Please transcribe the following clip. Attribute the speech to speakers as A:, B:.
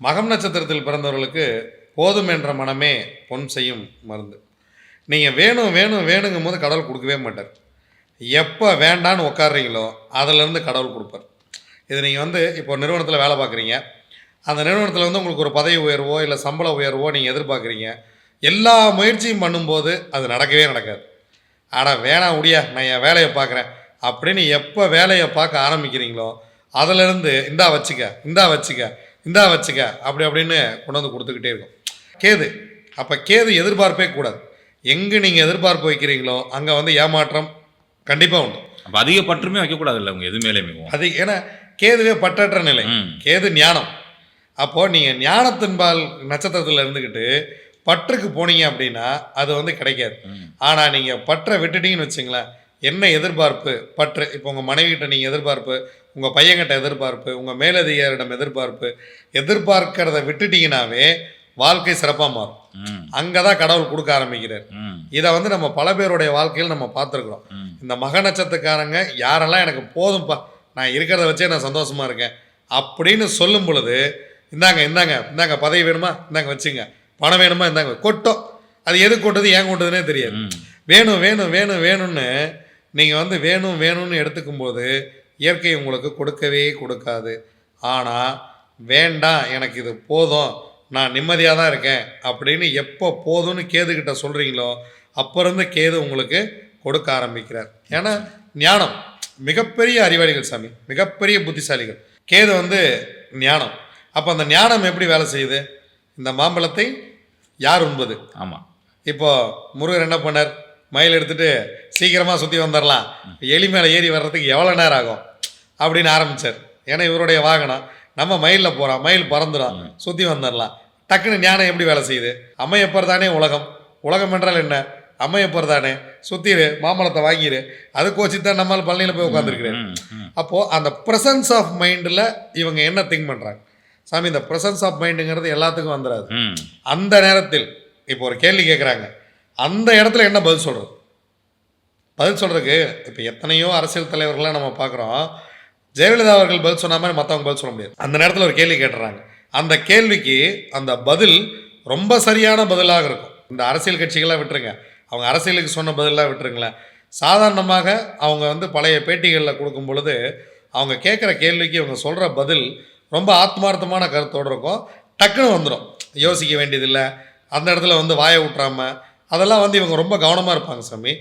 A: மகம் நட்சத்திரத்தில் பிறந்தவர்களுக்கு போதும் என்ற மனமே பொன் செய்யும் மருந்து. நீங்கள் வேணும் வேணும் வேணுங்கும் போது கடவுள் கொடுக்கவே மாட்டார். எப்போ வேண்டான்னு உட்காடுறீங்களோ அதிலேருந்து கடவுள் கொடுப்பார். இது நீங்கள் இப்போ நிறுவனத்தில் வேலை பார்க்குறீங்க. அந்த நிறுவனத்தில் உங்களுக்கு ஒரு பதவி உயர்வோ இல்லை சம்பள உயர்வோ நீங்கள் எதிர்பார்க்குறீங்க. எல்லா முயற்சியும் பண்ணும்போது அது நடக்கவே நடக்காது. ஆனால் வேணாம் முடியா, நான் என் வேலையை பார்க்குறேன் அப்படின்னு எப்போ வேலையை பார்க்க ஆரம்பிக்கிறீங்களோ அதிலேருந்து இந்தா வச்சுக்க இந்தா வச்சுக்க இந்தா வச்சுக்க அப்படின்னு கொண்டு வந்து கொடுத்துக்கிட்டே இருக்கும் கேது. அப்போ கேது எதிர்பார்ப்பே கூடாது. எங்கே நீங்கள் எதிர்பார்ப்பு வைக்கிறீங்களோ அங்கே ஏமாற்றம் கண்டிப்பாக உண்டு.
B: அப்போ அதிக பற்றுமே வைக்கக்கூடாது இல்லை அவங்க எது மேலேயுமே.
A: அது ஏன்னா கேதுவே பற்றற்ற நிலை. கேது ஞானம். அப்போது நீங்கள் ஞானத்தின்பால் நட்சத்திரத்தில் இருந்துக்கிட்டு பற்றுக்கு போனீங்க அப்படின்னா அது கிடைக்காது. ஆனால் நீங்கள் பற்றை விட்டுட்டீங்கன்னு வச்சுங்களேன், என்ன எதிர்பார்ப்பு பற்று, இப்போ உங்கள் மனைவிகிட்ட நீங்கள் எதிர்பார்ப்பு, உங்கள் பையன்கிட்ட எதிர்பார்ப்பு, உங்கள் மேலதிகாரிடம் எதிர்பார்க்கிறத விட்டுட்டீங்கன்னாவே வாழ்க்கை சிறப்பாக மாறும். அங்கே தான் கடவுள் கொடுக்க ஆரம்பிக்கிறார். இதை நம்ம பல பேருடைய வாழ்க்கையில் நம்ம பார்த்துருக்குறோம். இந்த மக நட்சத்திரக்காரங்க யாரெல்லாம் எனக்கு போதும்ப்பா, நான் இருக்கிறத வச்சே நான் சந்தோஷமாக இருக்கேன் அப்படின்னு சொல்லும் பொழுது, இந்தாங்க இந்தாங்க இந்தாங்க பதவி வேணுமா இந்தாங்க வச்சுங்க, பணம் வேணுமா இந்தாங்க கொட்டும். அது எது கொட்டது ஏன் கொட்டதுன்னே தெரியாது. வேணும் வேணும் வேணும் வேணும்னு நீங்கள் வேணும் வேணும்னு எடுத்துக்கும் போது இயற்கை உங்களுக்கு கொடுக்கவே கொடுக்காது. ஆனால் வேண்டாம் எனக்கு இது போதும், நான் நிம்மதியாக தான் இருக்கேன் அப்படின்னு எப்போ போதும்னு கேதுக்கிட்ட சொல்கிறீங்களோ அப்போ இருந்து கேது உங்களுக்கு கொடுக்க ஆரம்பிக்கிறார். ஏன்னா ஞானம் மிகப்பெரிய அறிவாளிகள் சாமி, மிகப்பெரிய புத்திசாலிகள். கேது ஞானம். அப்போ அந்த ஞானம் எப்படி வேலை செய்யுது? இந்த மாம்பழத்தை யார் உண்பது?
B: ஆமாம்.
A: இப்போ முருகர் என்ன பண்ணார்? மயில் எடுத்துகிட்டு சீக்கிரமாக சுற்றி வந்துடலாம், எலி மேலே ஏறி வர்றதுக்கு எவ்வளோ நேரம் ஆகும் அப்படின்னு ஆரம்பித்தார். ஏன்னா இவருடைய வாகனம், நம்ம மயிலில் போகிறோம், மயில் பறந்துடும், சுற்றி வந்துடலாம். டக்குன்னு ஞானம் எப்படி வேலை செய்யுது? அம்மையப்பர் தானே உலகம், உலகம் என்றால் என்ன? அம்மையப்பர் தானே, சுற்றிடு மாம்பழத்தை வாங்கிடு, அது கோச்சி தான் நம்மளால் பழனியில் போய் உட்காந்துருக்கிறேன். அப்போது அந்த ப்ரெசன்ஸ் ஆஃப் மைண்டில் இவங்க என்ன திங்க் பண்ணுறாங்க சாமி? இந்த ப்ரெசன்ஸ் ஆஃப் மைண்டுங்கிறது எல்லாத்துக்கும் வந்துடாது. அந்த நேரத்தில் இப்போ ஒரு கேள்வி கேட்குறாங்க, அந்த இடத்துல என்ன பதில் சொல்கிறது? பதில் சொல்கிறதுக்கு இப்போ எத்தனையோ அரசியல் தலைவர்கள்லாம் நம்ம பார்க்குறோம். ஜெயலலிதா அவர்கள் பதில் சொன்ன மாதிரி மற்றவங்க பதில் சொல்ல முடியாது. அந்த நேரத்தில் ஒரு கேள்வி கேட்டுறாங்க, அந்த கேள்விக்கு அந்த பதில் ரொம்ப சரியான பதிலாக இருக்கும். இந்த அரசியல் கட்சிகளாக விட்டுருங்க, அவங்க அரசியலுக்கு சொன்ன பதிலாக விட்டுருங்களேன். சாதாரணமாக அவங்க பழைய பேட்டிகளில் கொடுக்கும் பொழுது அவங்க கேட்குற கேள்விக்கு இவங்க சொல்கிற பதில் ரொம்ப ஆத்மார்த்தமான கருத்தோடு இருக்கும். டக்குன்னு வந்துடும், யோசிக்க வேண்டியதில்லை. அந்த இடத்துல வாயை விட்டுறாமல் அதெல்லாம் இவங்க ரொம்ப கவனமாக இருப்பாங்க சாமி.